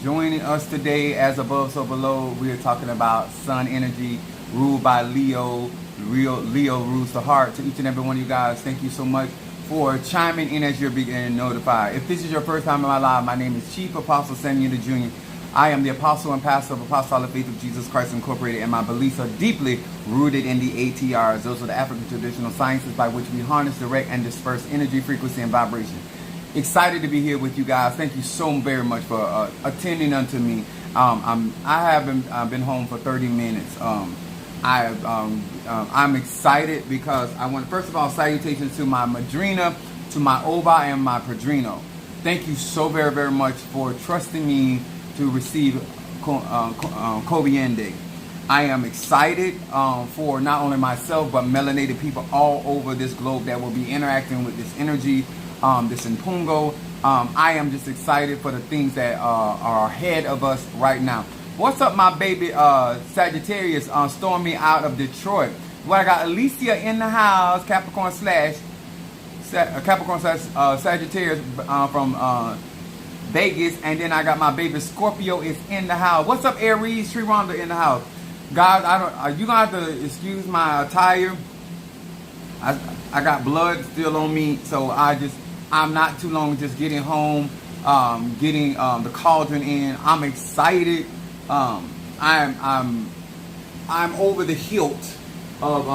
joining us today. As above, so below. We are talking about sun energy ruled by Leo. Leo rules the heart. To each and every one of you guys, thank you so much for chiming in as you're being notified. If this is your first time in my live, my name is Chief Apostle Samuel Jr. I am the apostle and pastor of Apostolic Faith of Jesus Christ Incorporated, and my beliefs are deeply rooted in the ATRs. Those are the African traditional sciences by which we harness, direct, and disperse energy, frequency, and vibration. Excited to be here with you guys. Thank you so very much for attending unto me. I haven't been home for 30 minutes. I'm excited because I want, first of all, salutations to my madrina, to my oba, and my padrino. Thank you so very, very much for trusting me to receive Kobiende. I am excited for not only myself, but melanated people all over this globe that will be interacting with this energy, this impungo. I am just excited for the things that are ahead of us right now. What's up, my baby Sagittarius Stormy out of Detroit? Well, I got Alicia in the house, Capricorn slash Sagittarius from Vegas, and then I got my baby Scorpio is in the house. What's up, Aries? Sri Rhonda in the house. Guys, you gonna have to excuse my attire. I got blood still on me, so I'm not too long just getting home, getting the cauldron in. I'm excited. I'm over the hilt of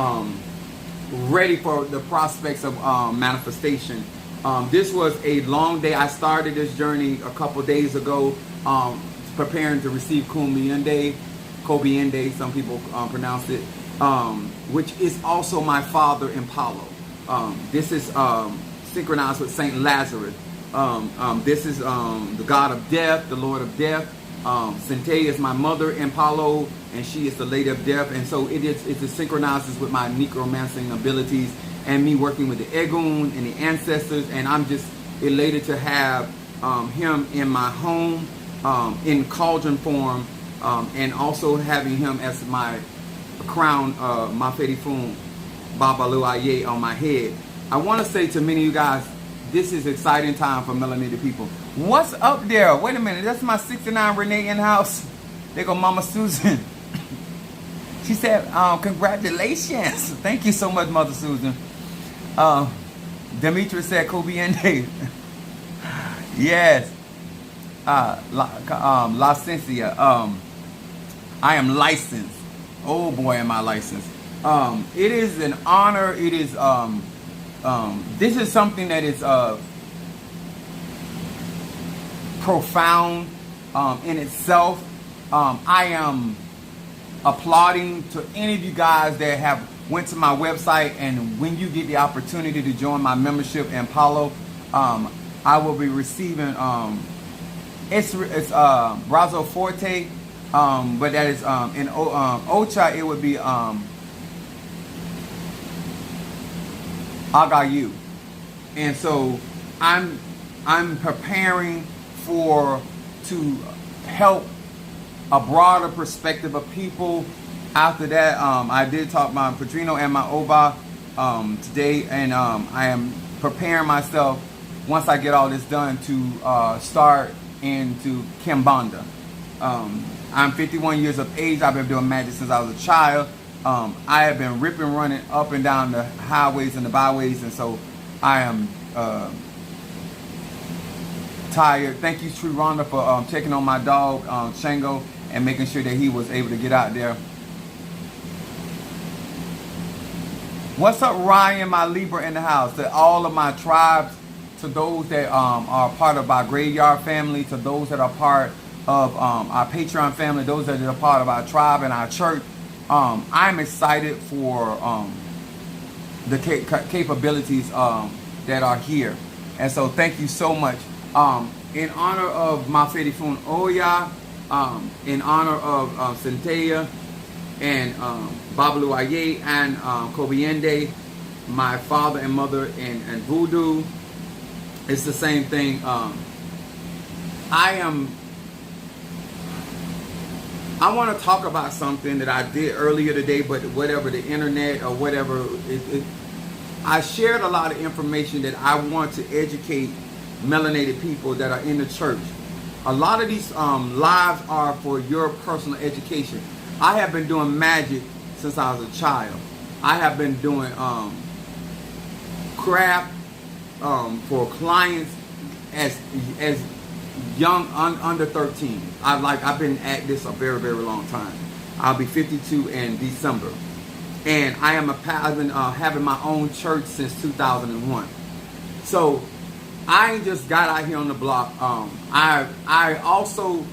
ready for the prospects of manifestation. This was a long day. I started this journey a couple days ago, preparing to receive Kobiende, some people pronounce it, which is also my father in Palo. This is synchronized with Saint Lazarus. This is the god of death, the lord of death. Centea is my mother in Palo, and she is the lady of death. And so it synchronizes with my necromancing abilities and me working with the Egun and the ancestors. And I'm just elated to have him in my home in cauldron form, and also having him as my crown, Mafedifun Babalu Aye on my head. I want to say to many of you guys, this is exciting time for melanated people. What's up there? Wait a minute. That's my 69 Renee in house. There go Mama Susan. She said, congratulations. Thank you so much, Mother Susan. Demetra said Kobiende. Yes. Licencia. I am licensed. Oh boy, am I licensed. It is an honor. It is this is something that is profound in itself. I am applauding to any of you guys that have went to my website, and when you get the opportunity to join my membership in Palo, I will be receiving it's Brazo Forte, but that is in Ocha it would be Agayu. And so I'm preparing to help a broader perspective of people. After that, I did talk my Padrino and my Oba today, and I am preparing myself once I get all this done to start into Kimbanda. I'm 51 years of age. I've been doing magic since I was a child. I have been ripping, running up and down the highways and the byways, and so I am tired. Thank you, Sri Rhonda, for checking on my dog, Shango, and making sure that he was able to get out there. What's up, Ryan, my Libra in the house? To all of my tribes, to those that are part of our graveyard family, to those that are part of our Patreon family, those that are part of our tribe and our church. I'm excited for the capabilities that are here. And so thank you so much. In honor of Mafedifun Oya, in honor of Centea and Babalu Aye and Kobiende, my father and mother and Voodoo, it's the same thing. I want to talk about something that I did earlier today, but whatever, the internet or whatever, I shared a lot of information that I want to educate melanated people that are in the church. a lot of these lives are for your personal education. I have been doing magic since I was a child. I have been doing craft for clients as young, under 13. I've been at this a very, very long time. I'll be 52 in December. And I've been having my own church since 2001. So I ain't just got out here on the block. I also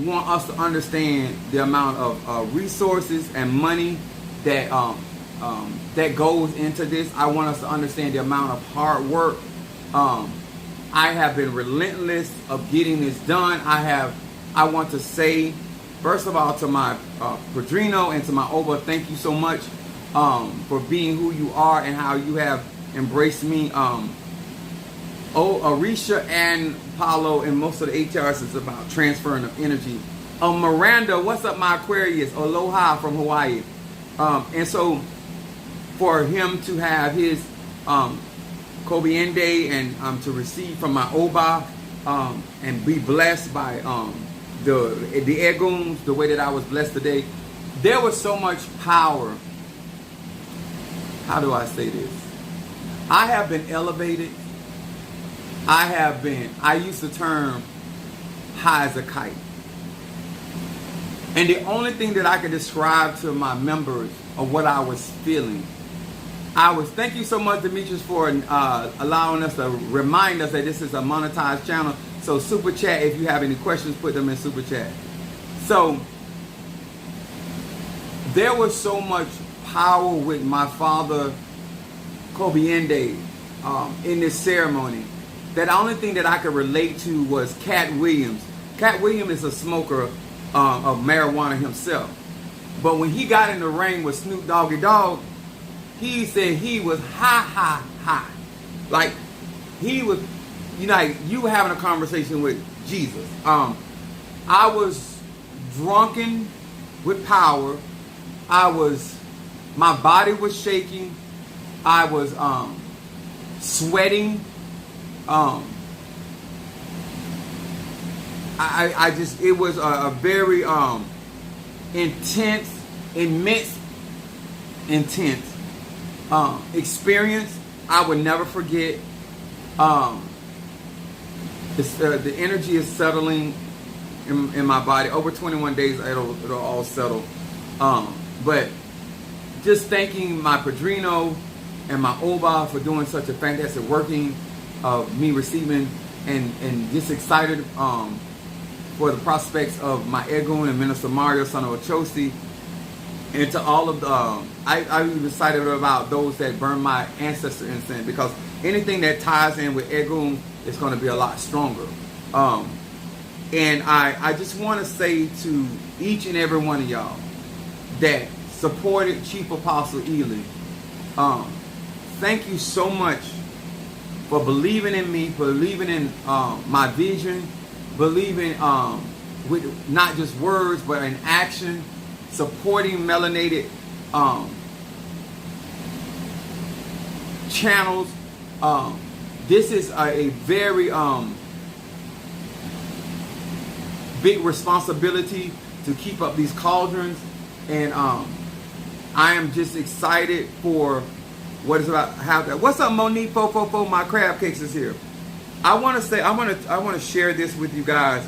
want us to understand the amount of resources and money that that goes into this. I want us to understand the amount of hard work. I have been relentless of getting this done. I want to say, first of all, to my Padrino and to my Oba, thank you so much for being who you are and how you have embraced me. Arisha and Paulo and most of the ATRs is about transferring of energy. Miranda, what's up, my Aquarius? Aloha from Hawaii. And so for him to have his Kobiende and to receive from my Oba and be blessed by the Eguns, the way that I was blessed today, there was so much power. How do I say this? I have been elevated. I used the term high as a kite. And the only thing that I can describe to my members of what I was feeling, thank you so much, Demetrius, for allowing us to remind us that this is a monetized channel. So super chat, if you have any questions, put them in super chat. So there was so much power with my father, Kobiende, in this ceremony, that the only thing that I could relate to was Cat Williams. Cat Williams is a smoker of marijuana himself. But when he got in the ring with Snoop Doggy Dogg, he said he was high. Like, he was, you were having a conversation with Jesus. I was drunken with power. My body was shaking. I was sweating. It was a very intense experience. I would never forget. The energy is settling in my body. Over 21 days, it'll all settle. But just thanking my Padrino and my Oba for doing such a fantastic working of me receiving, and just excited for the prospects of my Egun and Minister Mario, son of Ochosi, and to all of the, I'm even excited about those that burn my ancestor incense, because anything that ties in with Egun is going to be a lot stronger. And I just want to say to each and every one of y'all that supported Chief Apostle Ely, thank you so much for believing in me, believing in my vision, believing with not just words but in action, supporting melanated channels. This is a very big responsibility to keep up these cauldrons, and I am just excited for what is about to happen. What's up, Monique 444? My crab cakes is here. I want to say, I want to share this with you guys.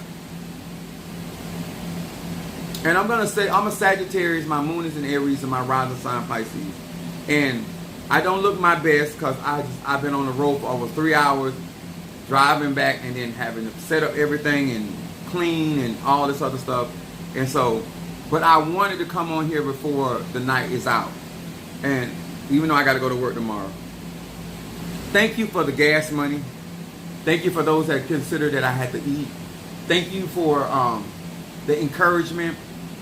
And I'm going to say, I'm a Sagittarius, my moon is in Aries, and my rising sign Pisces. And I don't look my best because I've been on the road for over 3 hours, driving back and then having to set up everything and clean and all this other stuff. And so, but I wanted to come on here before the night is out. And even though I got to go to work tomorrow. Thank you for the gas money. Thank you for those that considered that I had to eat. Thank you for the encouragement.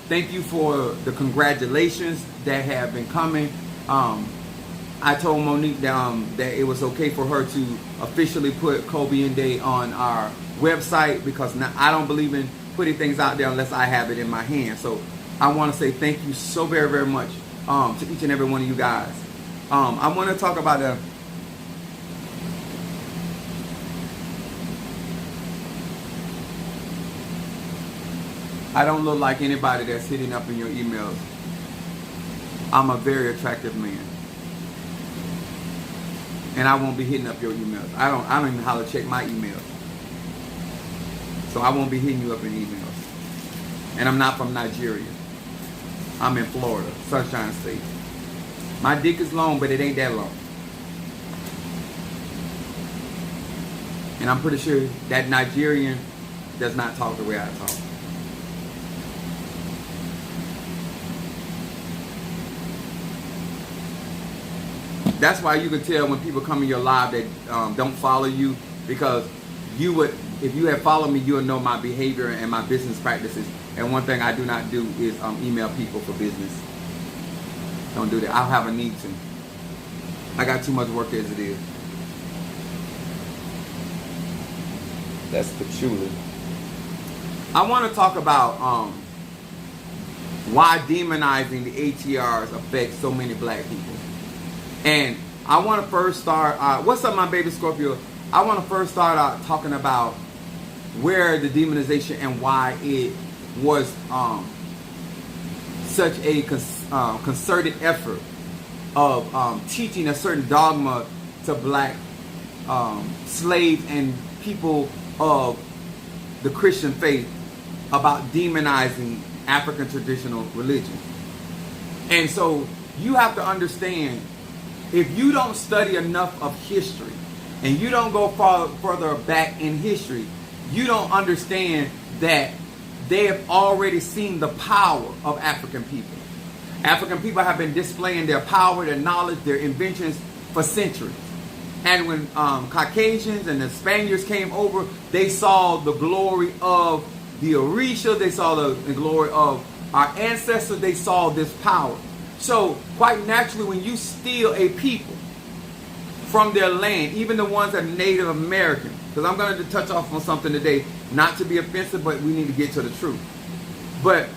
Thank you for the congratulations that have been coming. I told Monique that it was okay for her to officially put Kobiende on our website, because now I don't believe in putting things out there unless I have it in my hand. So I want to say thank you so very, very much to each and every one of you guys. I want to talk about I don't look like anybody that's hitting up in your emails. I'm a very attractive man. And I won't be hitting up your emails. I don't even know how to check my emails. So I won't be hitting you up in emails. And I'm not from Nigeria. I'm in Florida, Sunshine State. My dick is long, but it ain't that long. And I'm pretty sure that Nigerian does not talk the way I talk. That's why you can tell when people come in your live that don't follow you, because you would, if you had followed me, you would know my behavior and my business practices. And one thing I do not do is email people for business. Don't do that. I'll have a need to. I got too much work as it is. That's peculiar. I want to talk about why demonizing the ATRs affects so many black people. And I want to first start, what's up my baby Scorpio? I want to first start out talking about where the demonization and why it was such a concerted effort of teaching a certain dogma to black slaves and people of the Christian faith about demonizing African traditional religion. And so you have to understand, if you don't study enough of history and you don't go further back in history, you don't understand that they have already seen the power of African people. African people have been displaying their power, their knowledge, their inventions for centuries. And when Caucasians and the Spaniards came over, they saw the glory of the Orisha, they saw the glory of our ancestors, they saw this power. So quite naturally, when you steal a people from their land, even the ones that are Native American, because I'm going to touch off on something today, not to be offensive, but we need to get to the truth. But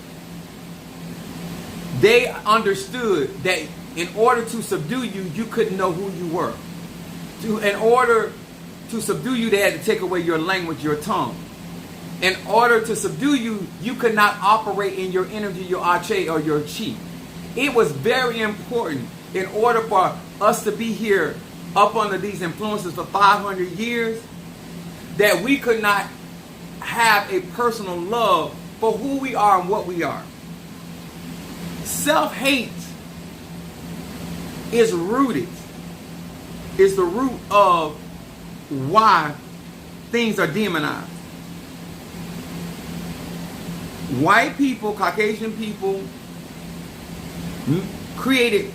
they understood that in order to subdue you, you couldn't know who you were. In order to subdue you, they had to take away your language, your tongue. In order to subdue you, you could not operate in your energy, your Ache or your Chi. It was very important in order for us to be here up under these influences for 500 years that we could not have a personal love for who we are and what we are. Self-hate is rooted, is the root of why things are demonized. White people, Caucasian people created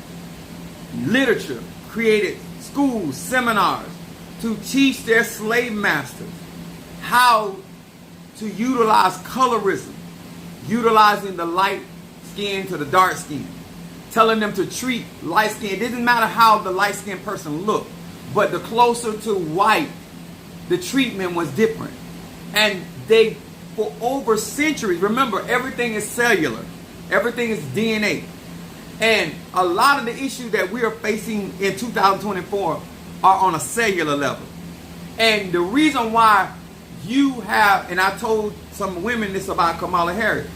literature, created schools, seminars to teach their slave masters how to utilize colorism, utilizing the light skin to the dark skin, telling them to treat light skin. It didn't matter how the light skinned person looked, but the closer to white, the treatment was different. And they, for over centuries, remember, everything is cellular, everything is DNA. And a lot of the issues that we are facing in 2024 are on a cellular level. And the reason why you have, and I told some women this about Kamala Harris,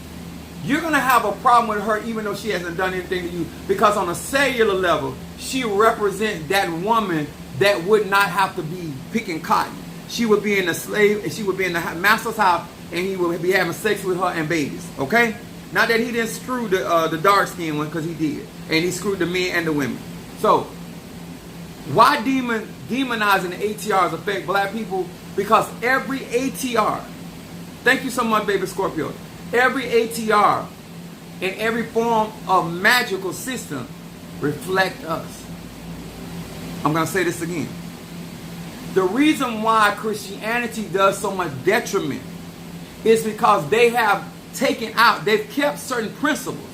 you're going to have a problem with her even though she hasn't done anything to you, because on a cellular level, she represents that woman that would not have to be picking cotton. She would be in the slave, and she would be in the master's house, and he would be having sex with her and babies, okay? Not that he didn't screw the dark-skinned one, because he did. And he screwed the men and the women. So, why demonizing the ATRs affect black people? Because every ATR, thank you so much, baby Scorpio, every ATR in every form of magical system reflect us. I'm going to say this again. The reason why Christianity does so much detriment is because they have taken out, they've kept certain principles,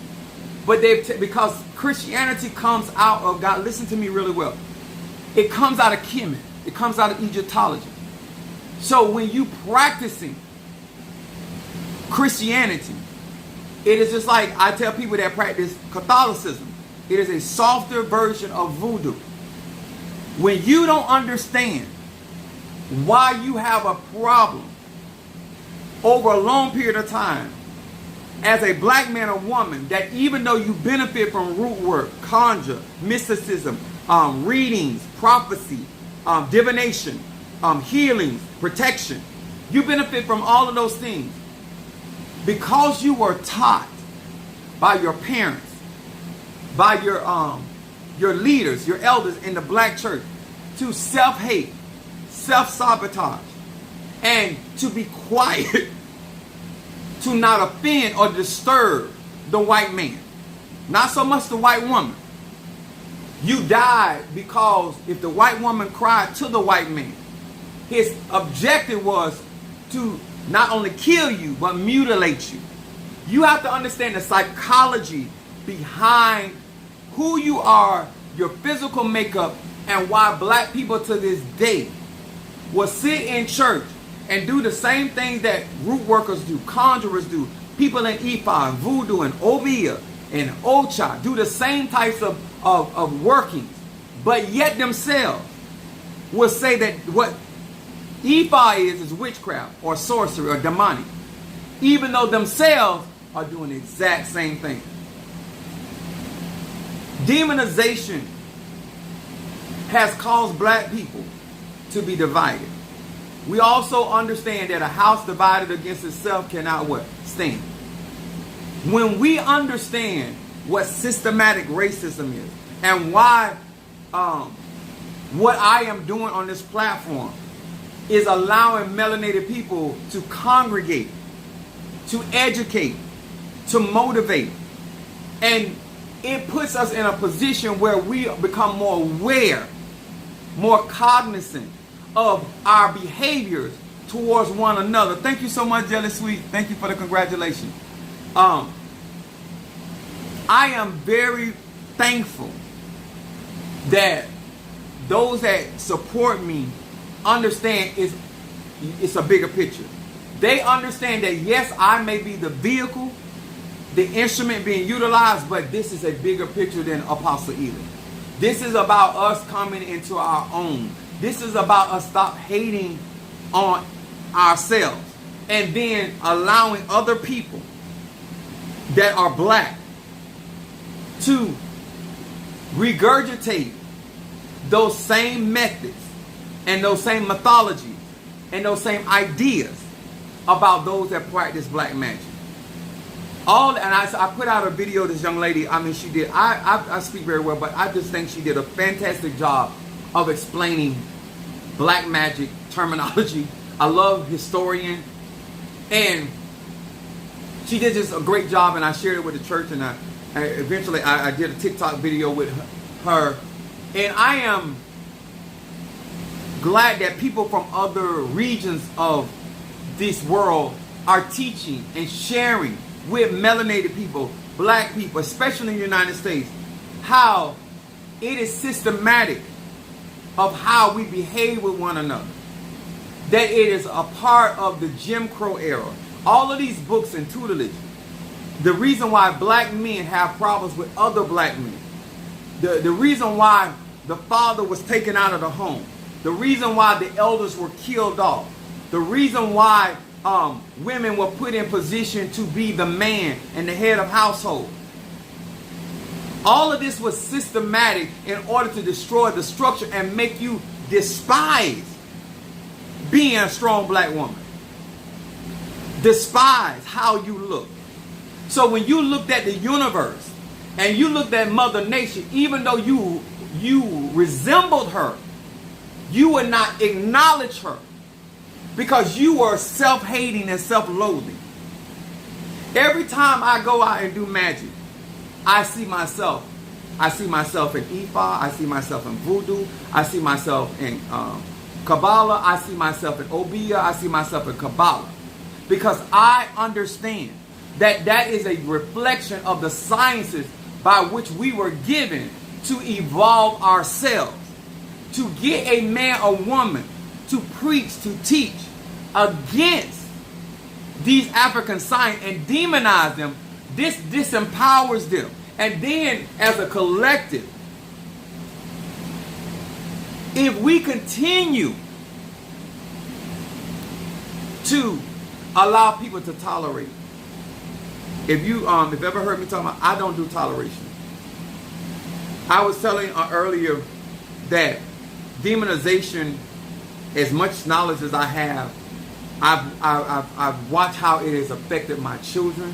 but because Christianity comes out of God. Listen to me really well. It comes out of Kemet. It comes out of Egyptology. So when you practicing Christianity, it is just like I tell people that practice Catholicism. It is a softer version of voodoo. When you don't understand why you have a problem over a long period of time as a black man or woman, that even though you benefit from root work, conjure, mysticism, readings, prophecy, divination, healings, protection, you benefit from all of those things because you were taught by your parents, by your leaders, your elders in the black church, to self-hate, self-sabotage, and to be quiet, to not offend or disturb the white man. Not so much the white woman. You died because if the white woman cried to the white man, his objective was to not only kill you, but mutilate you. You have to understand the psychology behind who you are, your physical makeup, and why black people to this day will sit in church and do the same things that root workers do, conjurers do, people in Ifa and voodoo and Obeah and Ocha do the same types of workings, but yet themselves will say that what Ifa is witchcraft or sorcery or demonic, even though themselves are doing the exact same thing. Demonization has caused black people to be divided. We also understand that a house divided against itself cannot what? Stand. When we understand what systematic racism is and why what I am doing on this platform is allowing melanated people to congregate, to educate, to motivate, and it puts us in a position where we become more aware, more cognizant of our behaviors towards one another. Thank you so much, Jelly Sweet. Thank you for the congratulations. I am very thankful that those that support me understand it's a bigger picture. They understand that yes, I may be the vehicle, the instrument being utilized, but this is a bigger picture than Apostle Ely. This is about us coming into our own. This is about us stop hating on ourselves and then allowing other people that are black to regurgitate those same methods and those same mythologies and those same ideas about those that practice black magic. I put out a video of this young lady. I mean, she did. I speak very well, but I just think she did a fantastic job of explaining black magic terminology. I love historian, and she did just a great job. And I shared it with the church, and eventually I did a TikTok video with her. And I am glad that people from other regions of this world are teaching and sharing with melanated people, black people, especially in the United States, how it is systematic of how we behave with one another. That it is a part of the Jim Crow era. All of these books and tutelage, the reason why black men have problems with other black men, the reason why the father was taken out of the home, the reason why the elders were killed off, the reason why women were put in position to be the man and the head of household. All of this was systematic in order to destroy the structure and make you despise being a strong black woman. Despise how you look. So when you looked at the universe and you looked at Mother Nature, even though you resembled her, you would not acknowledge her because you were self-hating and self-loathing. Every time I go out and do magic, I see myself. I see myself in Ifa. I see myself in voodoo. I see myself in Kabbalah. I see myself in Obeah. I see myself in Kabbalah. Because I understand that that is a reflection of the sciences by which we were given to evolve ourselves. To get a man or woman to preach, to teach against these African science and demonize them, this disempowers them. And then as a collective, if we continue to allow people to tolerate, if you ever heard me talking about, I don't do toleration. I was telling earlier that demonization, as much knowledge as I have, I've watched how it has affected my children.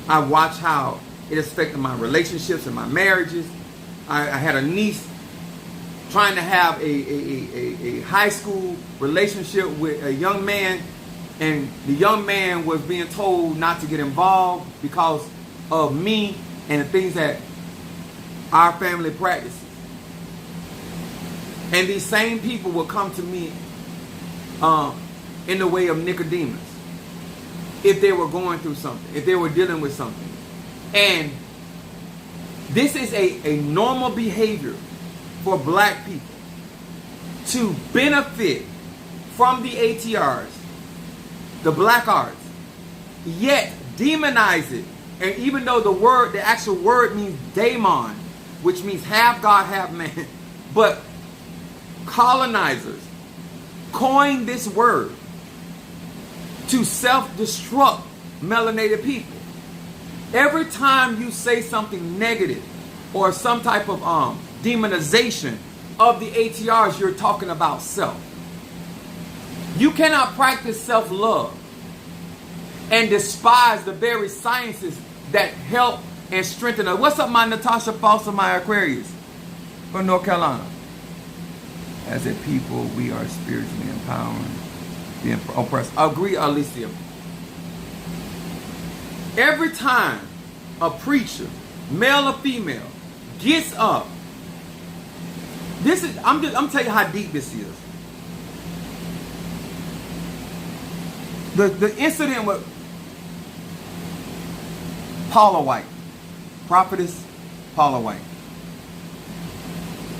I've watched how it has affected my relationships and my marriages. I had a niece trying to have a high school relationship with a young man, and the young man was being told not to get involved because of me and the things that our family practices. And these same people will come to me in the way of Nicodemus if they were going through something, if they were dealing with something. And this is a normal behavior for black people to benefit from the ATRs, the black arts, yet demonize it. And even though the actual word means daemon, which means half God, half man, but colonizers coined this word to self-destruct melanated people. Every time you say something negative or some type of demonization of the ATRs, you're talking about self. You cannot practice self-love and despise the very sciences that help and strengthen us. What's up, my Natasha Foster, my Aquarius from North Carolina? As a people, we are spiritually empowered, being oppressed. Agree, Alicia. Every time a preacher, male or female, gets up, I'm telling you how deep this is. The incident with Paula White, prophetess Paula White.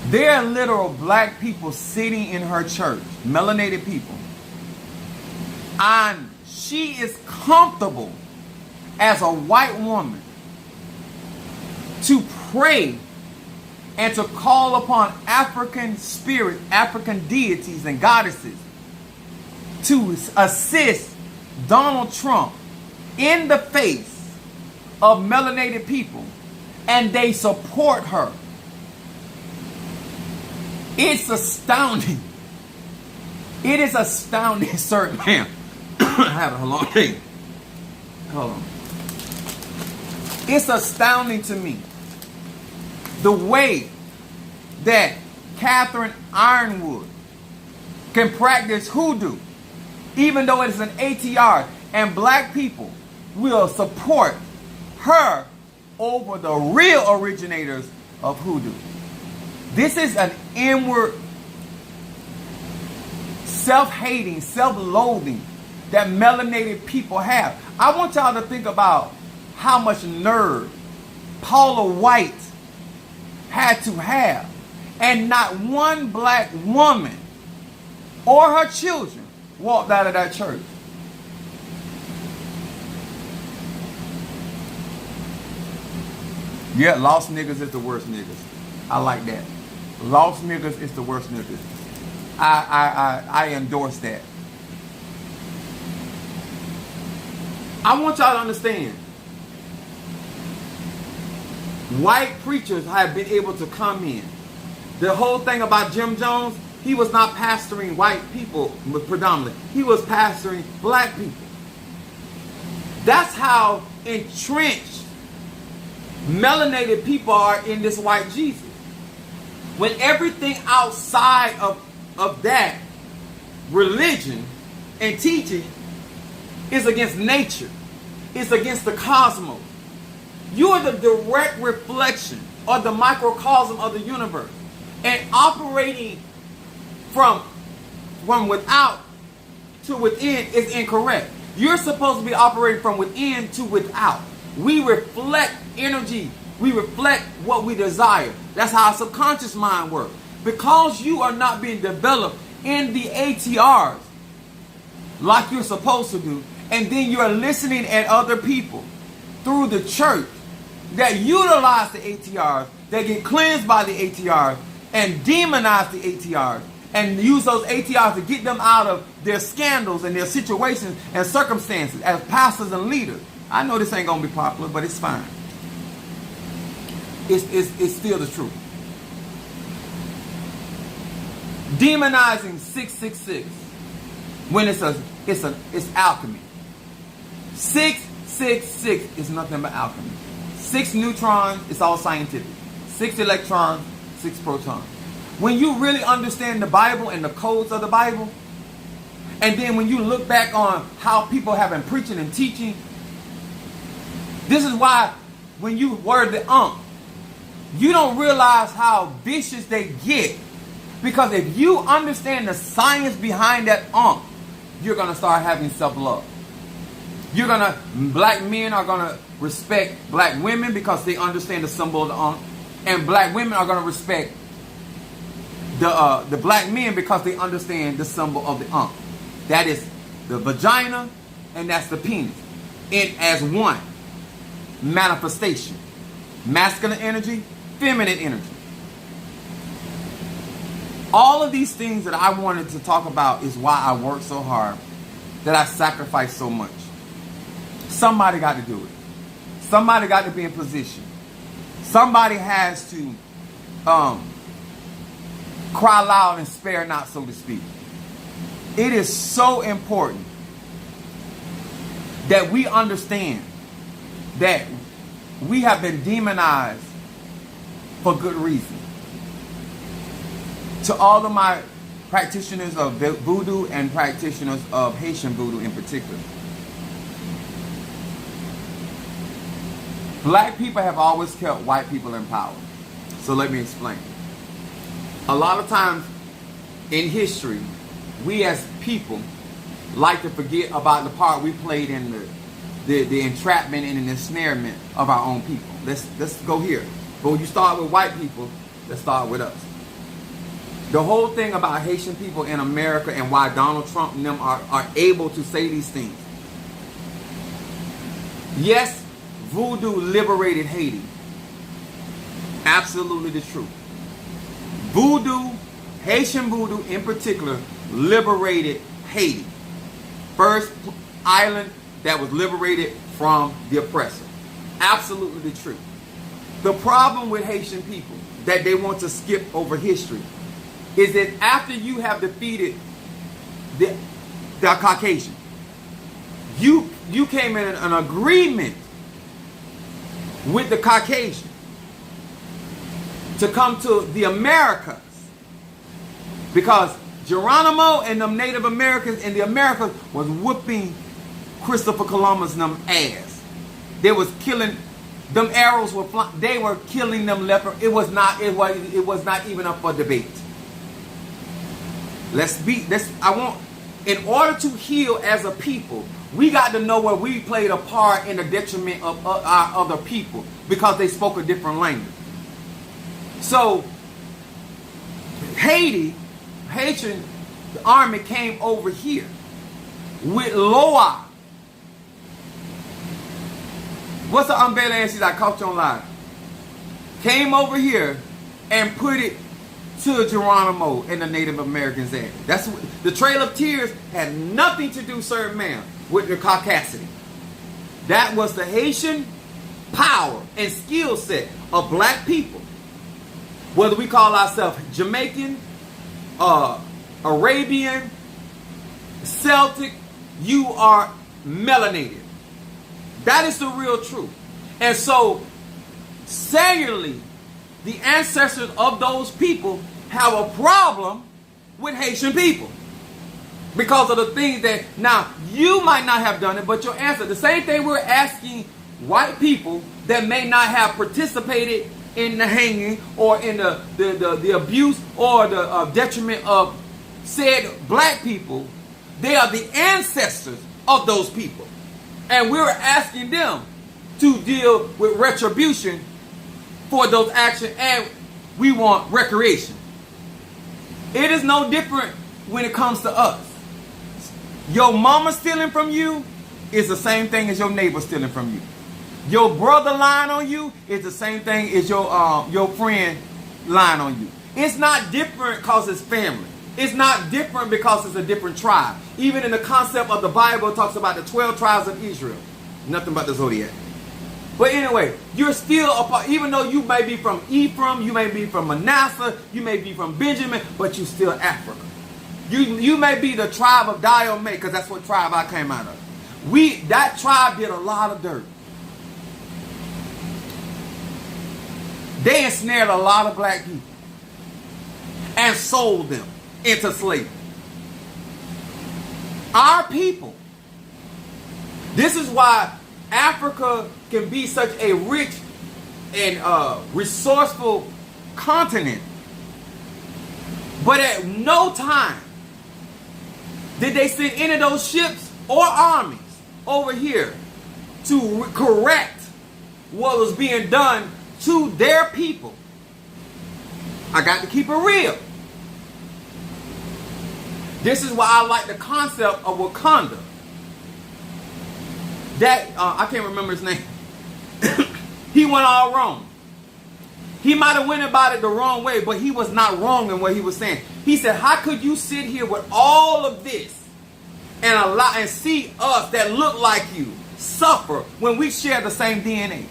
There are literal black people sitting in her church, melanated people, and she is comfortable as a white woman to pray and to call upon African spirit, African deities and goddesses to assist Donald Trump in the face of melanated people, and they support her. It's astounding. It is astounding, sir, ma'am. I have a long day. Hold on. It's astounding to me the way that Catherine Ironwood can practice hoodoo, even though it is an ATR, and black people will support her over the real originators of hoodoo. This is an inward self-hating, self-loathing that melanated people have. I want y'all to think about how much nerve Paula White had to have, and not one black woman or her children walked out of that church. Yeah, lost niggas is the worst niggas. I like that. Lost niggas is the worst niggas. I endorse that. I want y'all to understand. White preachers have been able to come in. The whole thing about Jim Jones, he was not pastoring white people predominantly. He was pastoring black people. That's how entrenched melanated people are in this white Jesus. When everything outside of that religion and teaching is against nature, is against the cosmos. You are the direct reflection or the microcosm of the universe. And operating from without to within is incorrect. You're supposed to be operating from within to without. We reflect energy. We reflect what we desire. That's how our subconscious mind works. Because you are not being developed in the ATRs like you're supposed to do, and then you're listening at other people through the church that utilize the ATRs, that get cleansed by the ATRs, and demonize the ATRs, and use those ATRs to get them out of their scandals and their situations and circumstances as pastors and leaders. I know this ain't going to be popular, but it's fine. It's still the truth. Demonizing 666 when it's alchemy. 666 is nothing but alchemy. 6 neutrons, it's all scientific. 6 electrons, 6 protons. When you really understand the Bible and the codes of the Bible, and then when you look back on how people have been preaching and teaching, this is why when you word the you don't realize how vicious they get. Because if you understand the science behind that you're going to start having self-love. Black men are going to respect black women because they understand the symbol of the and black women are going to respect the black men because they understand the symbol of the That is the vagina and that's the penis. It as one manifestation. Masculine energy, feminine energy. All of these things that I wanted to talk about is why I work so hard, that I sacrifice so much. Somebody got to do it. Somebody got to be in position. Somebody has to cry loud and spare not, so to speak. It is so important that we understand that we have been demonized for good reason. To all of my practitioners of voodoo and practitioners of Haitian voodoo in particular, black people have always kept white people in power. So let me explain. A lot of times in history, we as people like to forget about the part we played in the entrapment and the ensnarement of our own people. Let's go here. But when you start with white people, let's start with us. The whole thing about Haitian people in America and why Donald Trump and them are able to say these things. Yes, voodoo liberated Haiti. Absolutely the truth. Voodoo, Haitian voodoo in particular, liberated Haiti. First island that was liberated from the oppressor. Absolutely the truth. The problem with Haitian people that they want to skip over history is that after you have defeated the Caucasian, you came in an agreement with the Caucasian to come to the Americas, because Geronimo and them Native Americans in the Americas was whooping Christopher Columbus and them ass. They was killing them, arrows were flying, they were killing them leper. It was not even up for debate. In order to heal as a people, we got to know where we played a part in the detriment of our other people because they spoke a different language. So, Haitian the army came over here with Loa. What's the umbela I caught you on live? Came over here and put it to Geronimo and the Native Americans there. That's what, the Trail of Tears had nothing to do, sir, ma'am, with the Caucasity. That was the Haitian power and skill set of black people. Whether we call ourselves Jamaican, Arabian, Celtic, you are melanated. That is the real truth. And so, cellularly, the ancestors of those people have a problem with Haitian people because of the things that, now, you might not have done it, but your ancestors, the same thing we're asking white people that may not have participated in the hanging or in the abuse or the detriment of said black people. They are the ancestors of those people. And we're asking them to deal with retribution for those actions, and we want recreation. It is no different when it comes to us. Your mama stealing from you is the same thing as your neighbor stealing from you. Your brother lying on you is the same thing as your friend lying on you. It's not different because it's family. It's not different because it's a different tribe. Even in the concept of the Bible, it talks about the 12 tribes of Israel. Nothing but the zodiac. But anyway, you're still a part, even though you may be from Ephraim, you may be from Manasseh, you may be from Benjamin, but you're still Africa. You may be the tribe of Diomed, because that's what tribe I came out of. That tribe did a lot of dirt. They ensnared a lot of black people and sold them into slavery. Our people. This is why Africa can be such a rich and resourceful continent. But at no time did they send any of those ships or armies over here to correct what was being done to their people. I got to keep it real. This is why I like the concept of Wakanda. That, I can't remember his name. He went all wrong. He might have went about it the wrong way, but he was not wrong in what he was saying. He said, how could you sit here with all of this and see us that look like you suffer when we share the same DNA?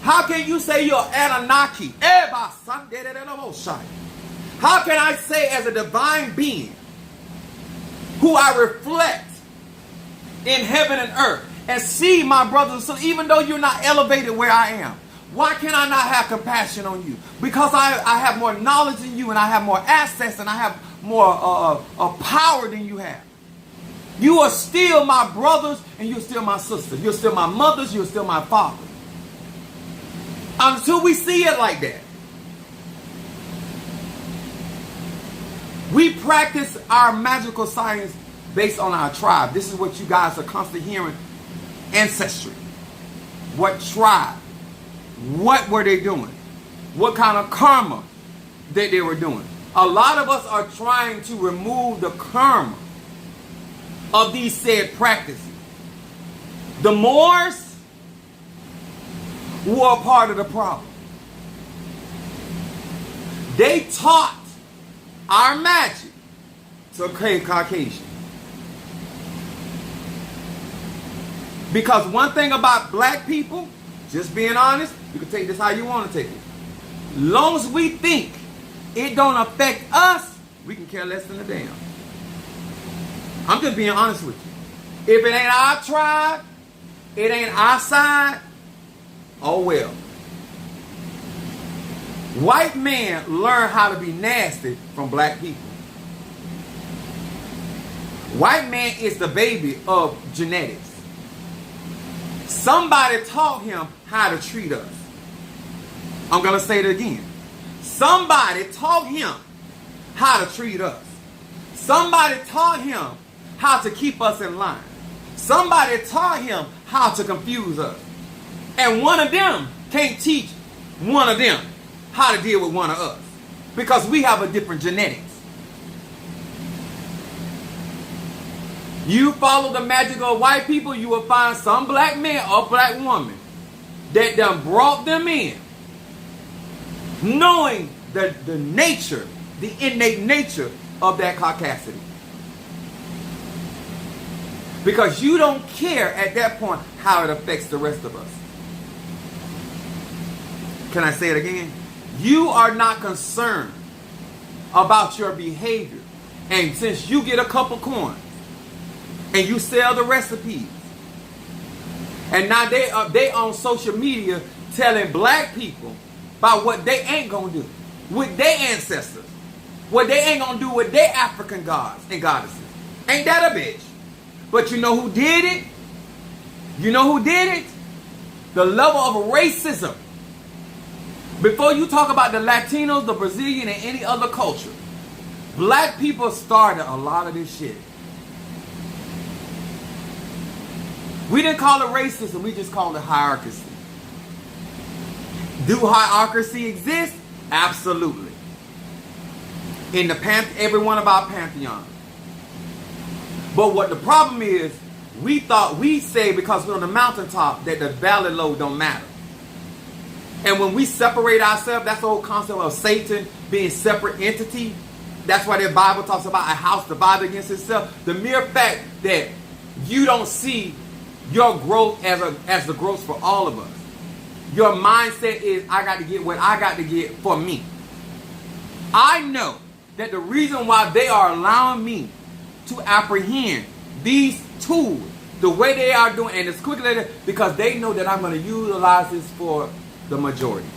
How can you say you're Anunnaki? How can I say as a divine being who I reflect in heaven and earth and see my brothers and sisters, even though you're not elevated where I am? Why can I not have compassion on you? Because I have more knowledge than you, and I have more access, and I have more power than you have. You are still my brothers, and you're still my sisters. You're still my mothers, you're still my fathers. Until we see it like that. We practice our magical science based on our tribe. This is what you guys are constantly hearing. Ancestry. What tribe? What were they doing? What kind of karma that they were doing? A lot of us are trying to remove the karma of these said practices. The Moors were a part of the problem. They taught our magic to Caucasian. Because one thing about black people, just being honest, you can take this how you want to take it. Long as we think it don't affect us, we can care less than a damn. I'm just being honest with you. If it ain't our tribe, it ain't our side, oh well. White men learn how to be nasty from black people. White man is the baby of genetics. Somebody taught him how to treat us. I'm going to say it again. Somebody taught him how to treat us. Somebody taught him how to keep us in line. Somebody taught him how to confuse us. And one of them can't teach one of them how to deal with one of us. Because we have a different genetics. You follow the magic of white people, you will find some black man or black woman that done brought them in, knowing the nature, the innate nature of that caucasity. Because you don't care at that point how it affects the rest of us. Can I say it again? You are not concerned about your behavior. And since you get a couple coins, and you sell the recipes. And now they on social media telling black people about what they ain't gonna do with their ancestors. What they ain't gonna do with their African gods and goddesses. Ain't that a bitch? But you know who did it? You know who did it? The level of racism. Before you talk about the Latinos, the Brazilian, and any other culture, black people started a lot of this shit. We didn't call it racism, we just called it hierarchy. Do hierarchy exist? Absolutely. In the every one of our pantheons. But what the problem is, we say because we're on the mountaintop that the valley low don't matter. And when we separate ourselves, that's the whole concept of Satan being separate entity. That's why the Bible talks about a house divided against itself. The mere fact that you don't see your growth as the growth for all of us. Your mindset is, I got to get what I got to get for me. I know that the reason why they are allowing me to apprehend these tools the way they are doing, and as quickly as because they know that I'm going to utilize this for the majority.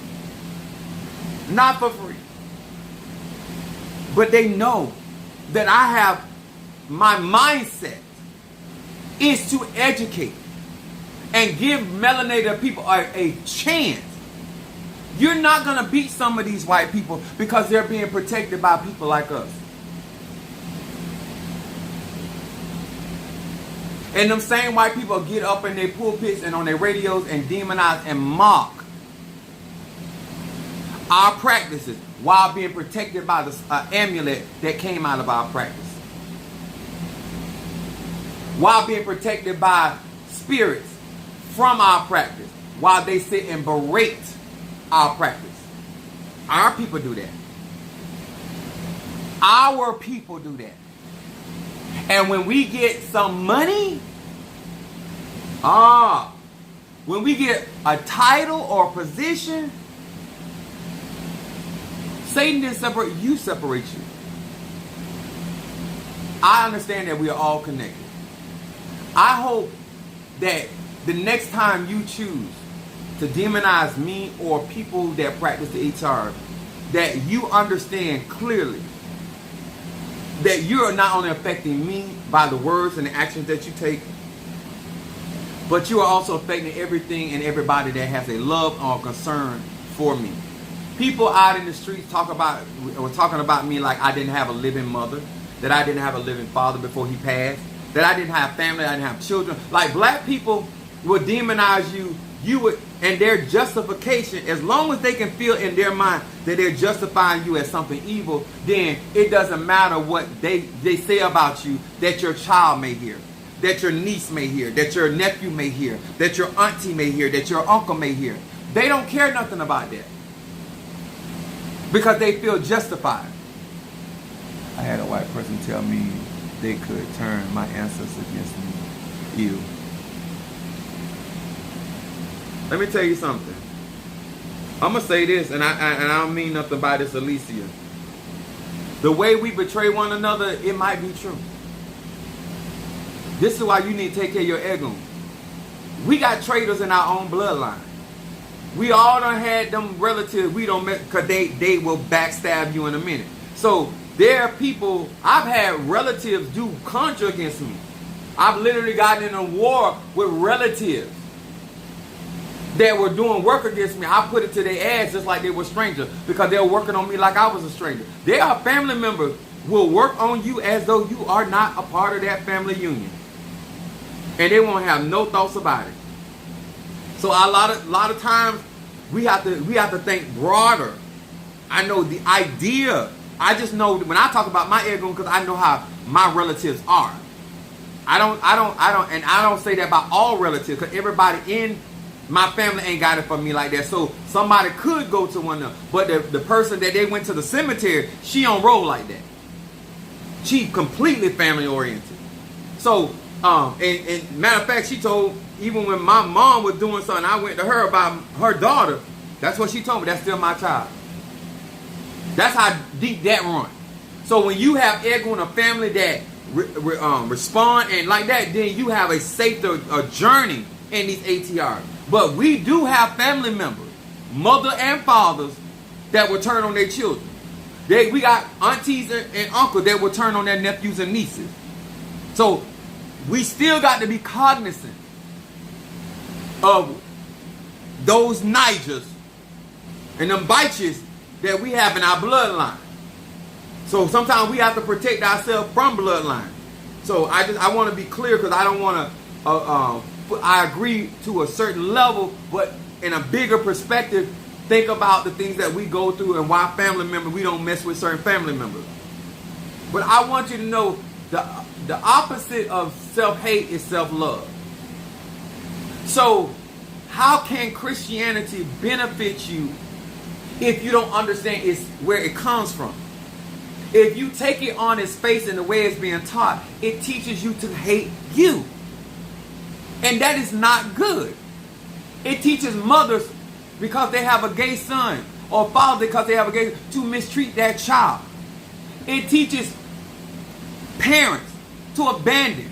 Not for free. But they know that I have, my mindset is to educate and give melanated people a chance. You're not going to beat some of these white people because they're being protected by people like us. And them same white people get up in their pulpits and on their radios and demonize and mock our practices while being protected by the amulet that came out of our practice. While being protected by spirits from our practice, while they sit and berate our practice. Our people do that. Our people do that. And when we get some money, when we get a title or position, Satan didn't separate you, separate you. I understand that we are all connected. I hope that the next time you choose to demonize me or people that practice the ATRs, that you understand clearly that you are not only affecting me by the words and the actions that you take, but you are also affecting everything and everybody that has a love or concern for me. People out in the streets were talking about me like I didn't have a living mother, that I didn't have a living father before he passed, that I didn't have family, I didn't have children. Like black people would demonize you, and their justification, as long as they can feel in their mind that they're justifying you as something evil, then it doesn't matter what they say about you, that your child may hear, that your niece may hear, that your nephew may hear, that your auntie may hear, that your uncle may hear. They don't care nothing about that because they feel justified. I had a white person tell me they could turn my ancestors against me. Ew. Let me tell you something. I'm going to say this, and I don't mean nothing by this, Alicia. The way we betray one another, it might be true. This is why you need to take care of your ego. We got traitors in our own bloodline. We all done had them relatives we don't mess, because they will backstab you in a minute. So there are people, I've had relatives do conjure against me. I've literally gotten in a war with relatives that were doing work against me. I put it to their ass just like they were strangers because they were working on me like I was a stranger. There are family members who will work on you as though you are not a part of that family union. And they won't have no thoughts about it. So a lot of times we have to think broader. I know the idea. I just know when I talk about my ego because I know how my relatives are. I don't say that about all relatives because everybody in my family ain't got it for me like that. So somebody could go to one of them. But the person that they went to the cemetery, she don't roll like that. She completely family oriented. So, and matter of fact, she told, even when my mom was doing something, I went to her about her daughter. That's what she told me. That's still my child. That's how deep that runs. So when you have ego in a family that respond and like that, then you have a safer journey in these ATRs. But we do have family members, mother and fathers, that will turn on their children. We got aunties and uncles that will turn on their nephews and nieces. So we still got to be cognizant of those Nigers and them Biches that we have in our bloodline. So sometimes we have to protect ourselves from bloodline. So I want to be clear because I don't want to. I agree to a certain level, but in a bigger perspective, think about the things that we go through and why family members, we don't mess with certain family members. But I want you to know the opposite of self-hate is self-love. So how can Christianity benefit you if you don't understand where it comes from? If you take it on its face and the way it's being taught, it teaches you to hate you. And that is not good. It teaches mothers, because they have a gay son, or father because they have a gay, to mistreat that child. It teaches parents to abandon.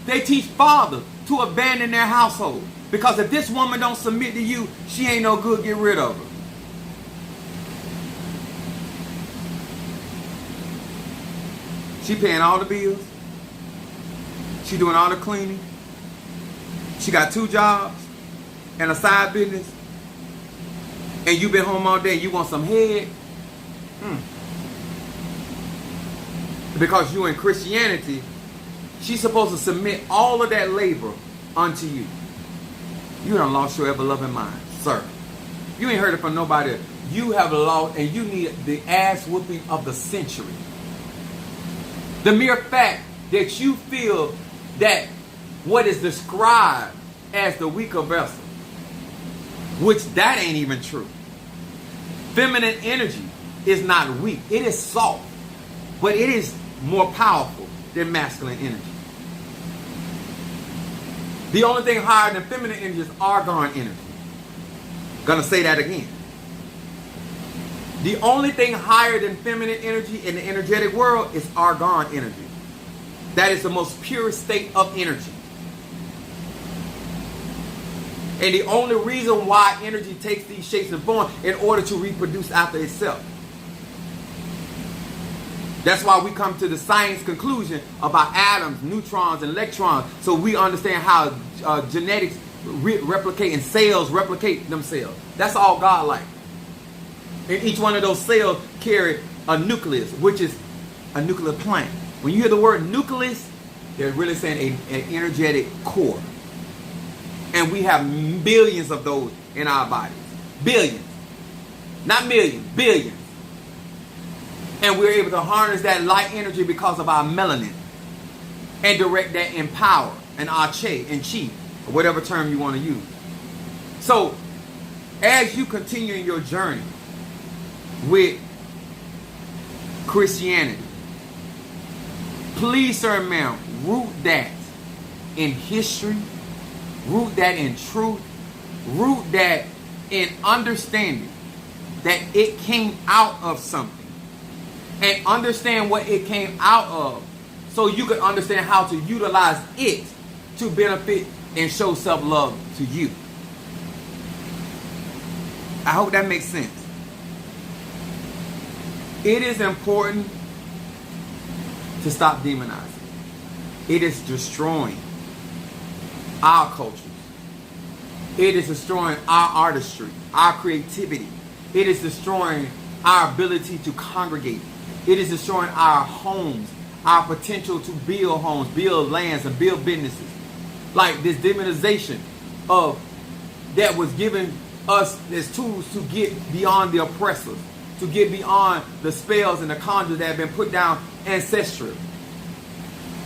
They teach fathers to abandon their household. Because if this woman don't submit to you, she ain't no good, get rid of her. She paying all the bills. She doing all the cleaning. She got 2 jobs and a side business. And you been home all day, you want some head? Because you in Christianity, she's supposed to submit all of that labor unto you. You done lost your ever-loving mind, sir. You ain't heard it from nobody. You have lost, and you need the ass whooping of the century. The mere fact that you feel that what is described as the weaker vessel, which that ain't even true. Feminine energy is not weak. It is soft, but it is more powerful than masculine energy. The only thing higher than feminine energy is argon energy. Gonna say that again. The only thing higher than feminine energy in the energetic world is argon energy. That is the most pure state of energy. And the only reason why energy takes these shapes and forms in order to reproduce after itself. That's why we come to the science conclusion about atoms, neutrons, and electrons, so we understand how genetics replicate and cells replicate themselves. That's all God-like. And each one of those cells carry a nucleus, which is a nuclear plant. When you hear the word nucleus, they're really saying an energetic core. And we have billions of those in our bodies. Billions. Not millions, billions. And we're able to harness that light energy because of our melanin. And direct that in power, and arche, and chi, or whatever term you want to use. So, as you continue in your journey with Christianity, please, sir and ma'am, root that in history, root that in truth, root that in understanding that it came out of something. And understand what it came out of, so you can understand how to utilize it to benefit and show self-love to you. I hope that makes sense. It is important to stop demonizing. It is destroying our cultures. It is destroying our artistry, our creativity. It is destroying our ability to congregate. It is destroying our homes, our potential to build homes, build lands, and build businesses. Like this demonization of that was given us as tools to get beyond the oppressors, to get beyond the spells and the conjures that have been put down ancestrally.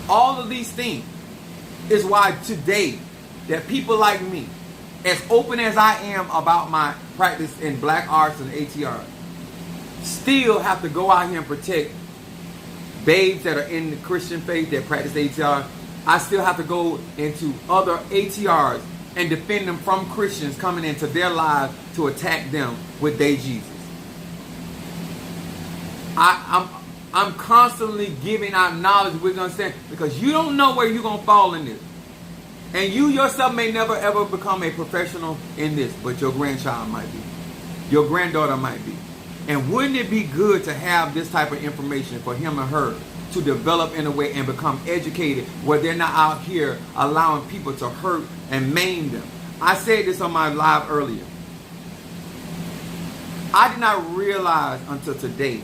All of these things is why today that people like me, as open as I am about my practice in black arts and ATRs, still have to go out here and protect babes that are in the Christian faith that practice ATR. I still have to go into other ATRs and defend them from Christians coming into their lives to attack them with their Jesus. I'm constantly giving out knowledge we're going to say, because you don't know where you're going to fall in this. And you yourself may never ever become a professional in this, but your grandchild might be. Your granddaughter might be. And wouldn't it be good to have this type of information for him or her to develop in a way and become educated where they're not out here allowing people to hurt and maim them? I said this on my live earlier. I did not realize until today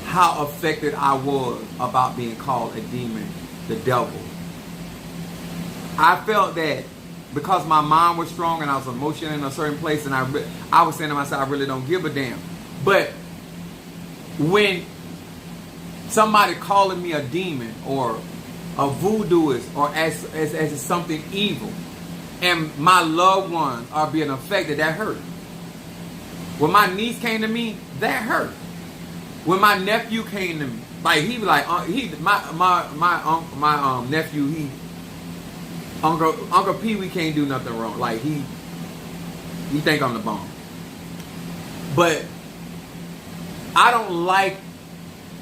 how affected I was about being called a demon, the devil. I felt that because my mind was strong and I was emotional in a certain place, and I was saying to myself, I really don't give a damn. But when somebody calling me a demon or a voodooist or as something evil, and my loved ones are being affected, that hurt. When my niece came to me, that hurt. When my nephew came to me, like he was like, my nephew, Uncle Pee Wee can't do nothing wrong. Like he think I'm the bomb. But I don't like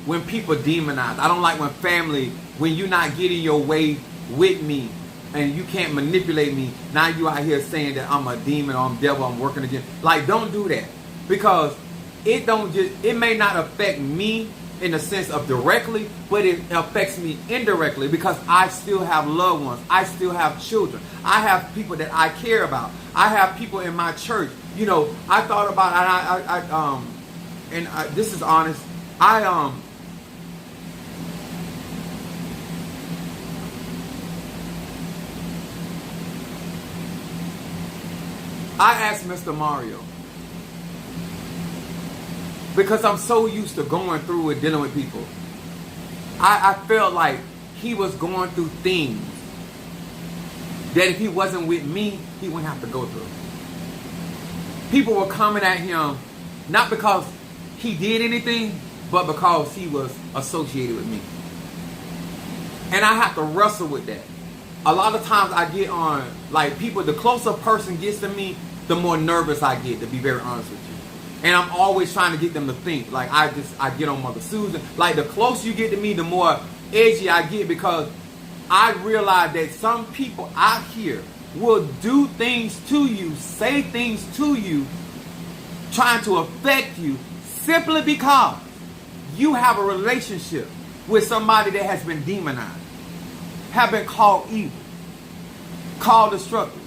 when people demonize. I don't like when family, when you're not getting your way with me and you can't manipulate me. Now you out here saying that I'm a demon or I'm devil, I'm working against. Like, don't do that. Because it may not affect me in the sense of directly, but it affects me indirectly because I still have loved ones. I still have children. I have people that I care about. I have people in my church. You know, I thought about, this is honest. I asked Mr. Mario because I'm so used to going through and dealing with people. I felt like he was going through things that if he wasn't with me, he wouldn't have to go through. People were coming at him not because he did anything, but because he was associated with me. And I have to wrestle with that. A lot of times I get on, like, people, the closer a person gets to me, the more nervous I get, to be very honest with you. And I'm always trying to get them to think. Like, I get on Mother Susan. Like, the closer you get to me, the more edgy I get, because I realize that some people out here will do things to you, say things to you, trying to affect you, simply because you have a relationship with somebody that has been demonized, have been called evil, called destructive.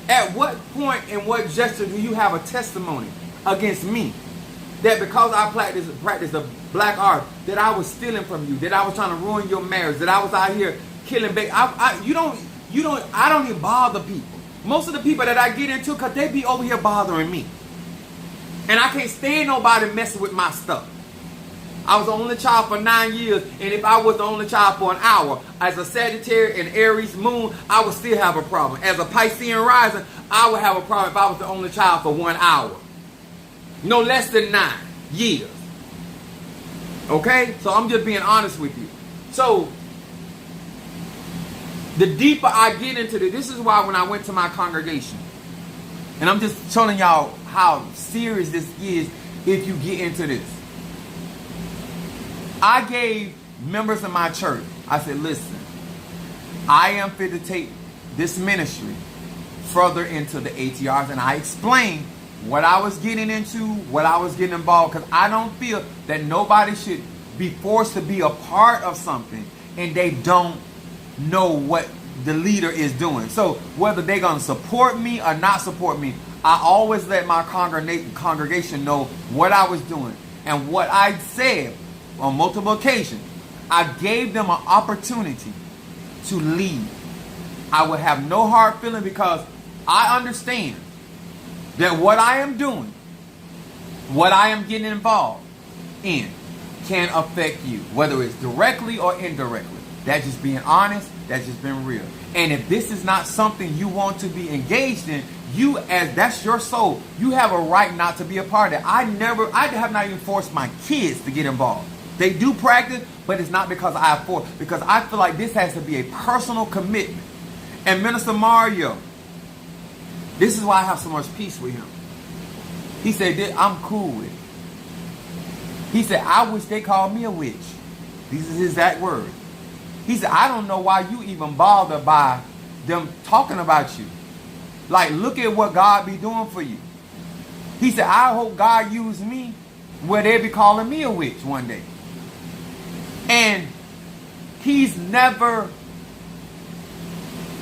At what point and what gesture do you have a testimony against me that because I practiced the black art, that I was stealing from you, that I was trying to ruin your marriage, that I was out here killing babies? I don't even bother people. Most of the people that I get into, because they be over here bothering me. And I can't stand nobody messing with my stuff. I was the only child for 9 years, and if I was the only child for an hour, as a Sagittarius and Aries moon, I would still have a problem. As a Piscean rising, I would have a problem if I was the only child for 1 hour. No less than 9 years. Okay? So I'm just being honest with you. So, the deeper I get into this is why when I went to my congregation, and I'm just telling y'all how serious this is if you get into this. I gave members of my church, I said, listen, I am fit to take this ministry further into the ATRs. And I explained what I was getting into, what I was getting involved, because I don't feel that nobody should be forced to be a part of something and they don't know what the leader is doing. So whether they're going to support me or not support me, I always let my congregation know what I was doing. And what I said on multiple occasions, I gave them an opportunity to lead. I would have no hard feeling because I understand that what I am doing, what I am getting involved in, can affect you, whether it's directly or indirectly. That's just being honest. That's just being real. And if this is not something you want to be engaged in, that's your soul. You have a right not to be a part of it. I have not even forced my kids to get involved. They do practice, but it's not because I have forced. Because I feel like this has to be a personal commitment. And Minister Mario, this is why I have so much peace with him. He said, I'm cool with it. He said, I wish they called me a witch. These are his exact words. He said, I don't know why you even bother by them talking about you. Like, look at what God be doing for you. He said, I hope God use me where they be calling me a witch one day. And he's never,